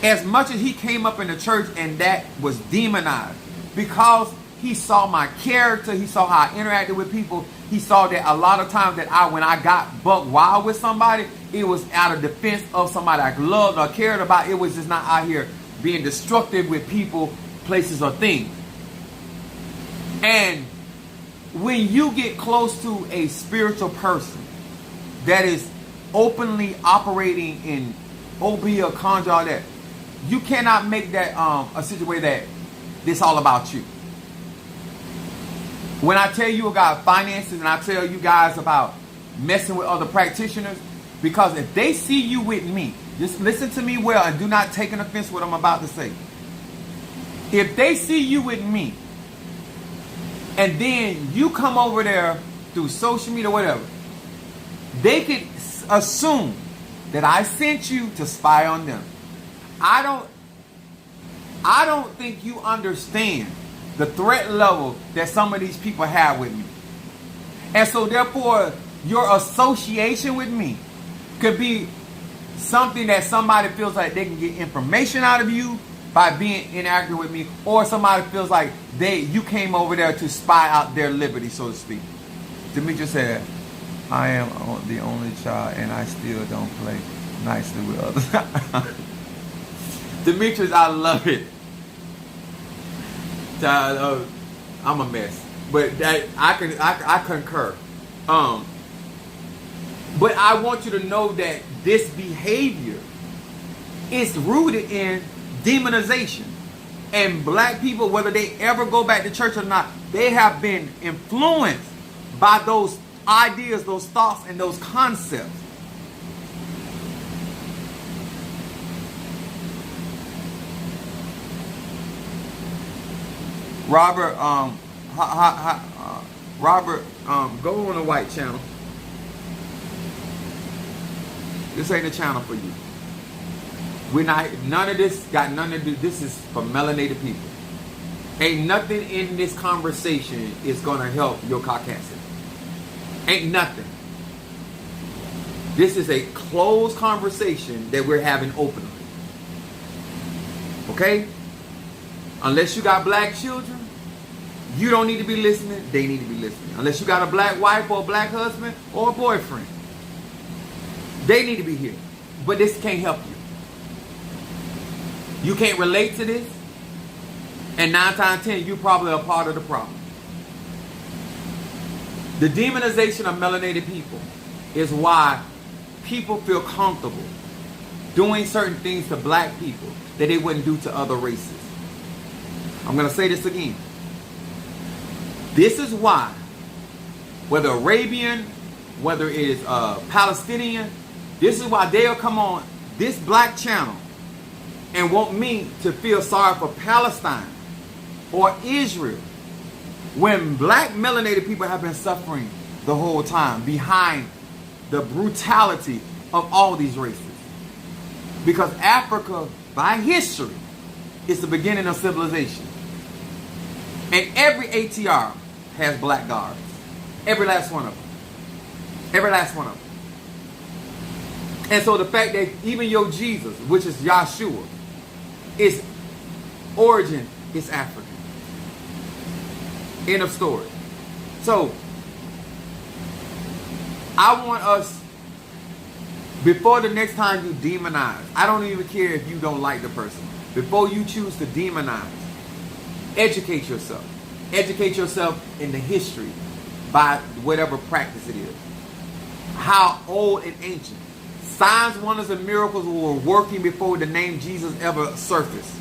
as much as he came up in the church and that was demonized, because he saw my character, he saw how I interacted with people, he saw that a lot of times that when I got buck wild with somebody, it was out of defense of somebody I loved or cared about. It was just not out here being destructive with people, places, or things. And when you get close to a spiritual person that is openly operating in OB or conjure, all that, you cannot make that a situation that it's all about you. When I tell you about finances and I tell you guys about messing with other practitioners, because if they see you with me Just listen to me well and do not take an offense what I'm about to say. If they see you with me, and then you come over there through social media or whatever, they could assume that I sent you to spy on them. I don't think you understand the threat level that some of these people have with me. And so therefore, your association with me could be something that somebody feels like they can get information out of you by being inactive with me, or somebody feels like you came over there to spy out their liberty, so to speak. Demetrius said, I am the only child and I still don't play nicely with others. Demetrius, I love it. Child, I'm a mess. But I concur. But I want you to know that this behavior is rooted in demonization. And black people, whether they ever go back to church or not, they have been influenced by those ideas, those thoughts, and those concepts. Robert, go on the white channel. This ain't a channel for you. None of this got nothing to do. This is for melanated people. Ain't nothing in this conversation is gonna help your Caucasian. Ain't nothing. This is a closed conversation that we're having openly. Okay? Unless you got black children, you don't need to be listening. They need to be listening. Unless you got a black wife or a black husband or a boyfriend, they need to be here. But this can't help you. You can't relate to this. And 9 times 10, you're probably a part of the problem. The demonization of melanated people is why people feel comfortable doing certain things to black people that they wouldn't do to other races. I'm going to say this again. This is why, whether Arabian, whether it is Palestinian, this is why they'll come on this black channel and want me to feel sorry for Palestine or Israel, when black melanated people have been suffering the whole time behind the brutality of all these races. Because Africa, by history, is the beginning of civilization. And every ATR has black guards. Every last one of them. Every last one of them. And so the fact that even your Jesus, which is Yahshua, its origin is African. End of story. So, I want us, before the next time you demonize, I don't even care if you don't like the person. Before you choose to demonize, educate yourself. Educate yourself in the history by whatever practice it is. How old and ancient. Signs, wonders, and miracles were working before the name Jesus ever surfaced.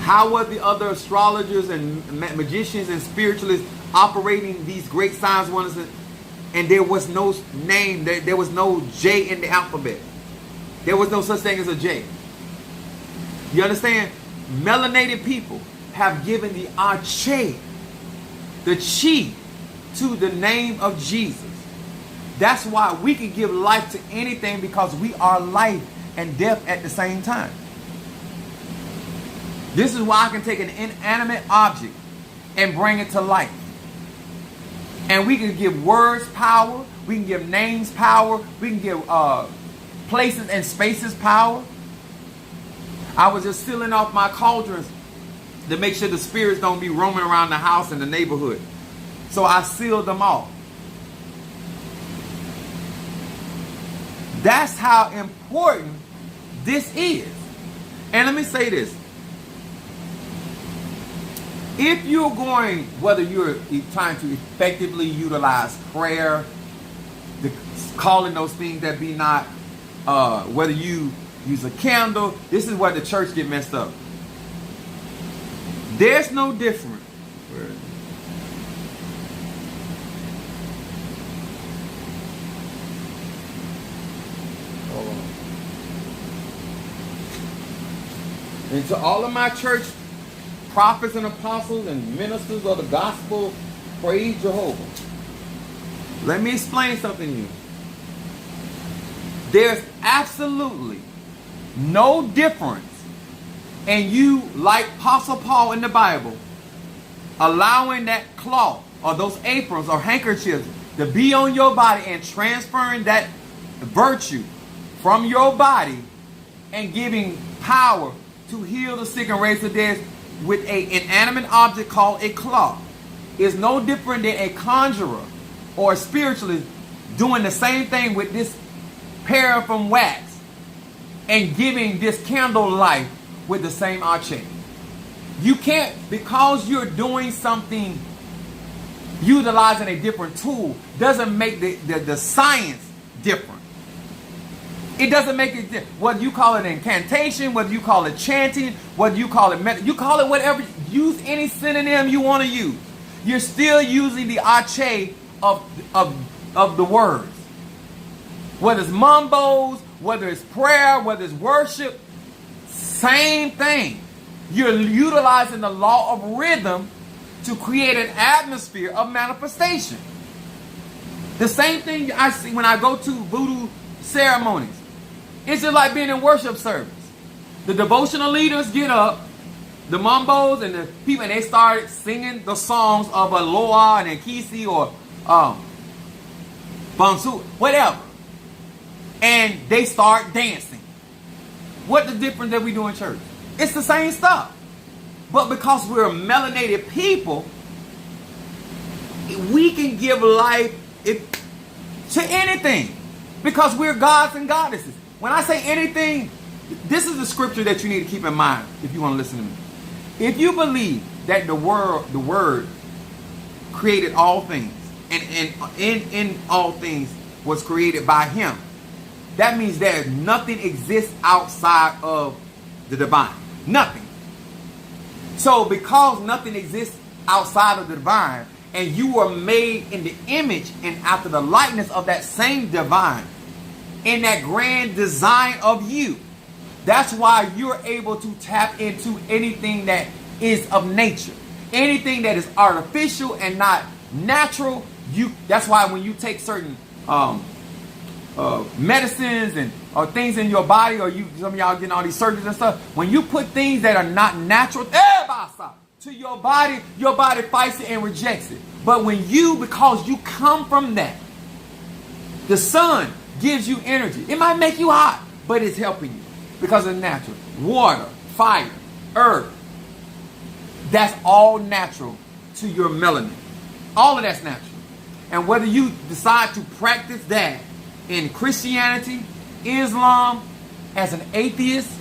How were the other astrologers and magicians and spiritualists operating these great signs, wonders, and there was no name, there was no J in the alphabet. There was no such thing as a J. You understand? Melanated people have given the arche, the chi, to the name of Jesus. That's why we can give life to anything, because we are life and death at the same time. This is why I can take an inanimate object and bring it to life. And we can give words power. We can give names power. We can give places and spaces power. I was just sealing off my cauldrons to make sure the spirits don't be roaming around the house and the neighborhood. So I sealed them off. That's how important this is. And let me say this. If you're going, whether you're trying to effectively utilize prayer, calling those things that be not, whether you use a candle, this is where the church get messed up. There's no difference. Hold on. And to all of my church prophets and apostles and ministers of the gospel, praise Jehovah. Let me explain something to you. There's absolutely no difference in you, like Apostle Paul in the Bible, allowing that cloth or those aprons or handkerchiefs to be on your body and transferring that virtue from your body and giving power to heal the sick and raise the dead with an inanimate object called a cloth is no different than a conjurer or a spiritualist doing the same thing with this paraffin wax and giving this candle life with the same arche. You can't, because you're doing something, utilizing a different tool, doesn't make the science different. It doesn't make it different. Whether you call it incantation, whether you call it chanting, whether you call it you call it whatever, use any synonym you want to use. You're still using the arche of the words. Whether it's mumbos, whether it's prayer, whether it's worship, same thing. You're utilizing the law of rhythm to create an atmosphere of manifestation. The same thing I see when I go to voodoo ceremonies. It's just like being in worship service. The devotional leaders get up, the mumbos and the people, and they start singing the songs of Aloha and Nkisi or Bansu, whatever. And they start dancing. What the difference that we do in church? It's the same stuff. But because we're melanated people, we can give life to anything. Because we're gods and goddesses. When I say anything, this is the scripture that you need to keep in mind if you want to listen to me. If you believe that the word created all things, and in all things was created by him, that means that nothing exists outside of the divine. Nothing. So because nothing exists outside of the divine, and you were made in the image and after the likeness of that same divine, in that grand design of you, that's why you're able to tap into anything that is of nature. Anything that is artificial and not natural, that's why when you take certain medicines and or things in your body, or some of y'all getting all these surgeries and stuff, when you put things that are not natural to your body fights it and rejects it. But when because you come from that, the sun gives you energy. It might make you hot, but it's helping you because it's natural. Water, fire, earth, that's all natural to your melanin. All of that's natural. And whether you decide to practice that in Christianity, Islam, as an atheist,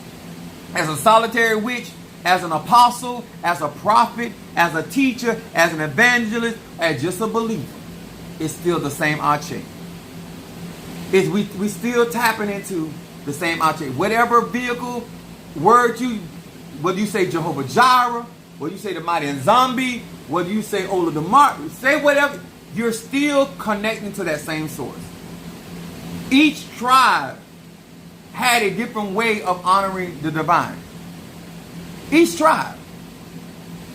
as a solitary witch, as an apostle, as a prophet, as a teacher, as an evangelist, as just a believer, it's still the same arche. We still tapping into the same arche. Whatever vehicle, word whether you say Jehovah Jireh, whether you say the mighty and zombie, whether you say Ola Demar, say whatever, you're still connecting to that same source. Each tribe had a different way of honoring the divine. Each tribe.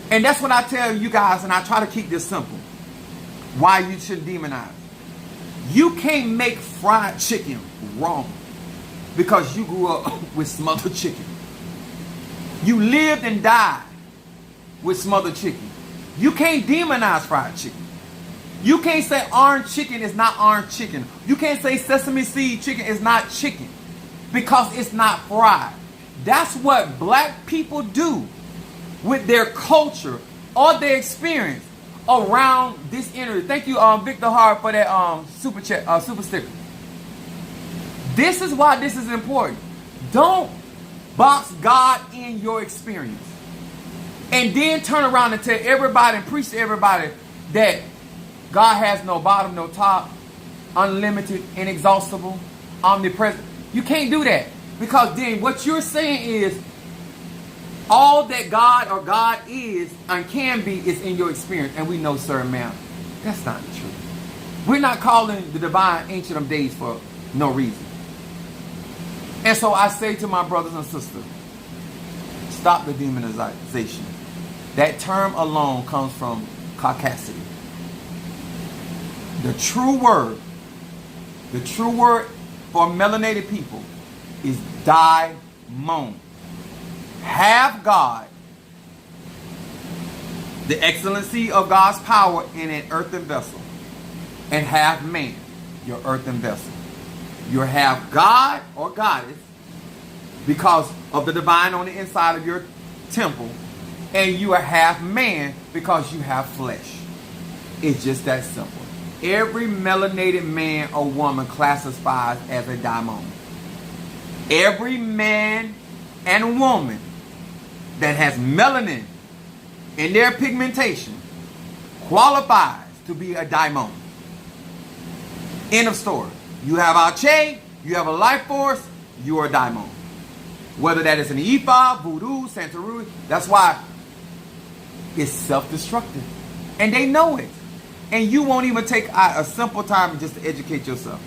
And that's what I tell you guys, and I try to keep this simple. Why you should demonize. You can't make fried chicken wrong because you grew up with smothered chicken. You lived and died with smothered chicken. You can't demonize fried chicken. You can't say orange chicken is not orange chicken. You can't say sesame seed chicken is not chicken because it's not fried. That's what black people do with their culture or their experience around this energy. Thank you, Victor Hart, for that super sticker. This is why this is important. Don't box God in your experience and then turn around and tell everybody and preach to everybody that God has no bottom, no top, unlimited, inexhaustible, omnipresent. You can't do that, because then what you're saying is all that God or God is and can be is in your experience. And we know, sir and ma'am, that's not the truth. We're not calling the divine Ancient of Days for no reason. And so I say to my brothers and sisters, stop the demonization. That term alone comes from caucasity. The true word for melanated people is daimon. Have God, the excellency of God's power in an earthen vessel, and have man, your earthen vessel. You have God or goddess because of the divine on the inside of your temple, and you are half man because you have flesh. It's just that simple. Every melanated man or woman classifies as a daimon. Every man and woman that has melanin in their pigmentation qualifies to be a daimon. End of story. You have Ache, you have a life force, you are a daimon. Whether that is an Ifa, Voodoo, Santeria, that's why it's self-destructive. And they know it. And you won't even take a simple time just to educate yourself.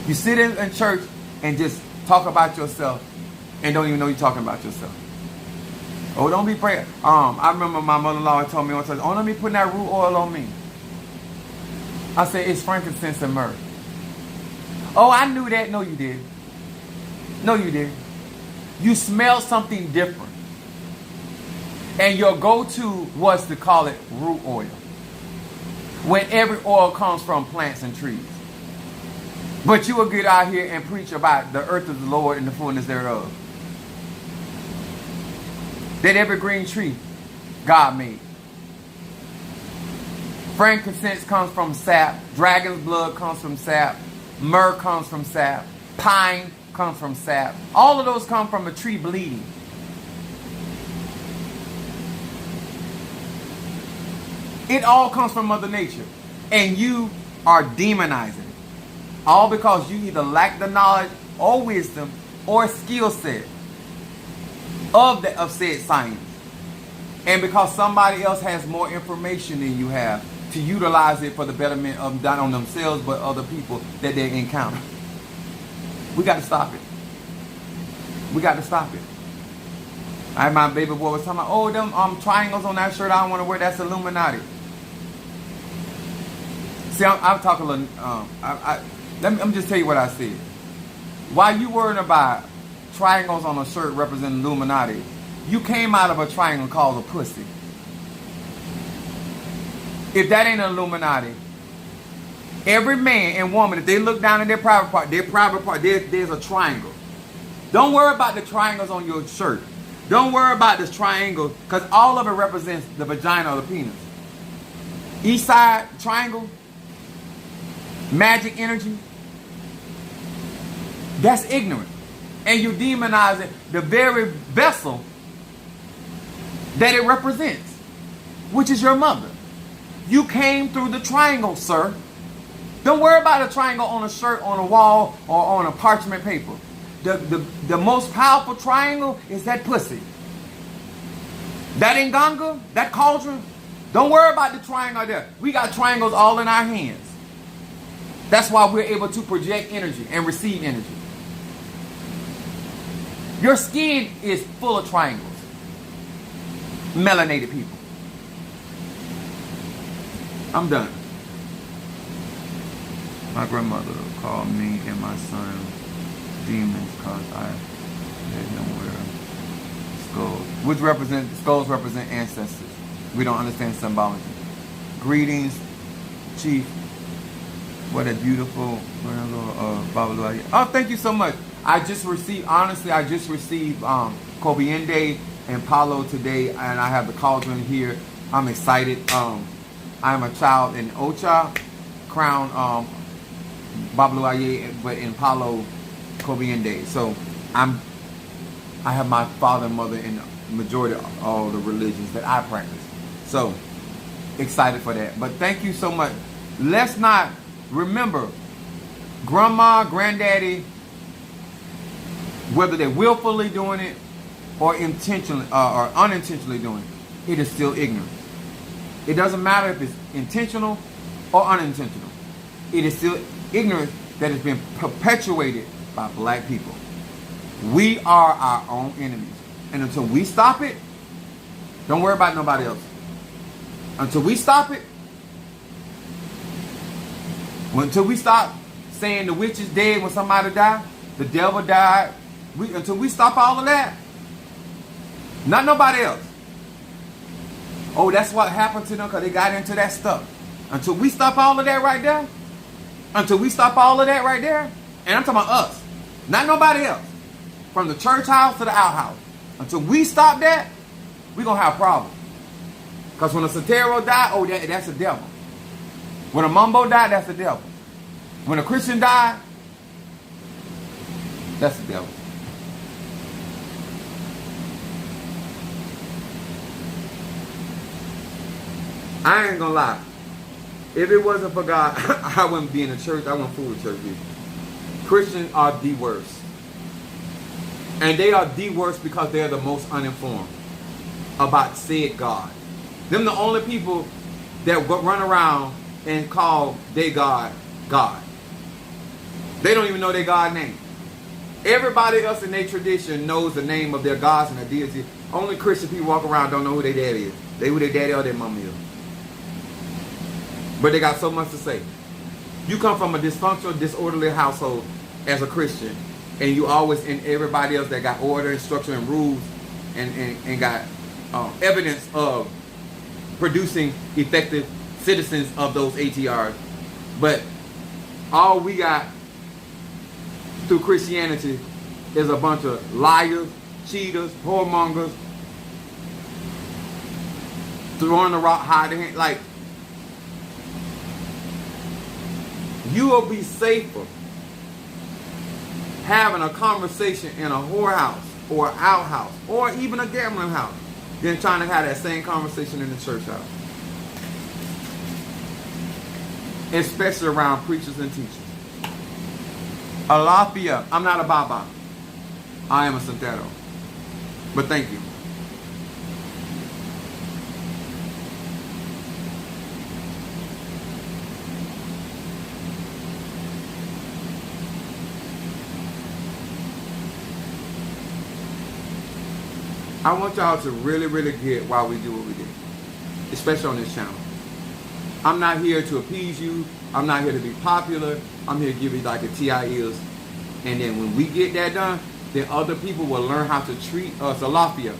You sit in church and just talk about yourself and don't even know you're talking about yourself. Oh, don't be praying. I remember my mother-in-law told me one time, oh, let me put that root oil on me. I said, it's frankincense and myrrh. Oh, I knew that. No, you did. No, you did. You smell something different. And your go-to was to call it root oil. When every oil comes from plants and trees. But you will get out here and preach about the earth of the Lord and the fullness thereof. That every green tree God made. Frankincense comes from sap. Dragon's blood comes from sap. Myrrh comes from sap. Pine comes from sap. All of those come from a tree bleeding. It all comes from Mother Nature. And you are demonizing it. All because you either lack the knowledge or wisdom or skill set of said science. And because somebody else has more information than you have to utilize it for the betterment of not only themselves but other people that they encounter. We got to stop it. We got to stop it. My baby boy was talking about, oh, them triangles on that shirt I don't want to wear, that's Illuminati. See, I'm talking a little, let me just tell you what I said. While you worrying about triangles on a shirt representing Illuminati, you came out of a triangle called a pussy. If that ain't an Illuminati, every man and woman, if they look down in their private part, there's a triangle. Don't worry about the triangles on your shirt. Don't worry about this triangle, because all of it represents the vagina or the penis. East side triangle, magic energy, that's ignorant. And you're demonizing the very vessel that it represents, which is your mother. You came through the triangle, sir. Don't worry about a triangle on a shirt, on a wall, or on a parchment paper. The most powerful triangle is that pussy. That nganga, that cauldron. Don't worry about the triangle there. We got triangles all in our hands. That's why we're able to project energy and receive energy. Your skin is full of triangles. Melanated people. I'm done. My grandmother called me and my son demons because I had him wear skulls. Skulls represent ancestors. We don't understand symbology. Greetings, Chief. What a beautiful little oh, thank you so much. I just received Kobiende and Palo today, and I have the cauldron here. I'm excited. I'm a child in Ocha, Crown Babluaye, but in Palo Kobiende. So I have my father and mother in the majority of all the religions that I practice. So excited for that. But thank you so much. Let's not remember, grandma, granddaddy, whether they're willfully doing it or intentionally or unintentionally doing it, it is still ignorance. It doesn't matter if it's intentional or unintentional. It is still ignorance that has been perpetuated by black people. We are our own enemies. And until we stop it, don't worry about nobody else. Until we stop it, until we stop saying the witch is dead when somebody died, the devil died, until we stop all of that, not nobody else. Oh, that's what happened to them because they got into that stuff. Until we stop all of that right there, until we stop all of that right there, and I'm talking about us, not nobody else, from the church house to the outhouse. Until we stop that, we're going to have problems. Because when a Sotero died, oh, that's the devil. When a Mumbo died, that's the devil. When a Christian died, that's the devil. I ain't gonna lie. If it wasn't for God, I wouldn't be in the church. I wouldn't fool with church people. Christians are the worst. And they are the worst because they're the most uninformed about said God. Them the only people that run around and call their God, God. They don't even know their God name. Everybody else in their tradition knows the name of their gods and their deities. Only Christian people walk around don't know who their daddy is. They who their daddy or their mama is. But they got so much to say. You come from a dysfunctional, disorderly household as a Christian, and you always in everybody else that got order and structure and rules and got evidence of producing effective citizens of those ATRs. But all we got through Christianity is a bunch of liars, cheaters, whoremongers, throwing the rock, hiding hand. Like, you will be safer having a conversation in a whorehouse or an outhouse or even a gambling house than trying to have that same conversation in the church house. Especially around preachers and teachers. Alafia, I'm not a Baba. I am a Santero. But thank you. I want y'all to really, really get why we do what we do. Especially on this channel. I'm not here to appease you. I'm not here to be popular. I'm here to give you like a TI is. And then when we get that done, then other people will learn how to treat us. Alafia.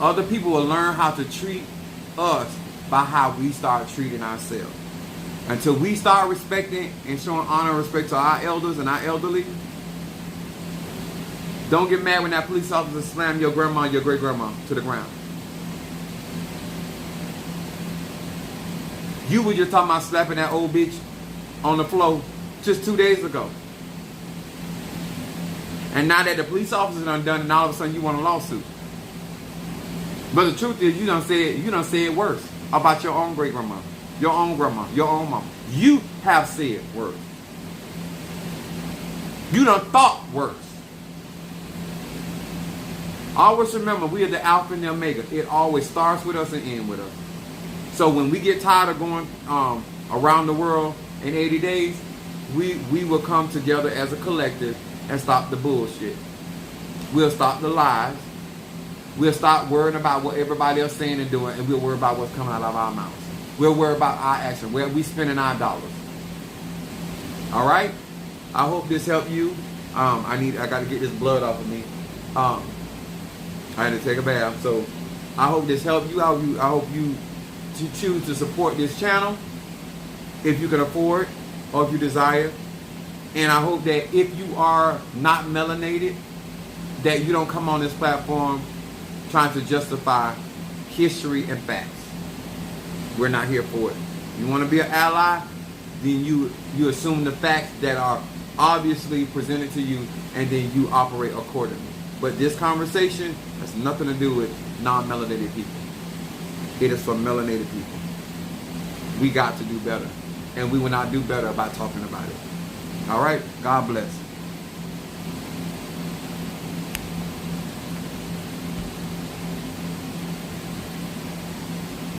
Other people will learn how to treat us by how we start treating ourselves. Until we start respecting and showing honor and respect to our elders and our elderly, don't get mad when that police officer slammed your grandma and your great-grandma to the ground. You were just talking about slapping that old bitch on the floor just 2 days ago. And now that the police officer done and all of a sudden you want a lawsuit. But the truth is you done said worse about your own great-grandma, your own grandma, your own mama. You have said worse. You done thought worse. Always remember, we are the Alpha and the Omega. It always starts with us and ends with us. So when we get tired of going around the world in 80 days, we will come together as a collective and stop the bullshit. We'll stop the lies. We'll stop worrying about what everybody else saying and doing, and we'll worry about what's coming out of our mouths. We'll worry about our action, where we spending our dollars. All right? I hope this helped you. I got to get this blood off of me. I had to take a bath, so I hope this helped you. I hope you choose to support this channel if you can afford or if you desire. And I hope that if you are not melanated, that you don't come on this platform trying to justify history and facts. We're not here for it. You want to be an ally, then you assume the facts that are obviously presented to you, and then you operate accordingly. But this conversation has nothing to do with non-melanated people. It is for melanated people. We got to do better. And we will not do better by talking about it. All right? God bless.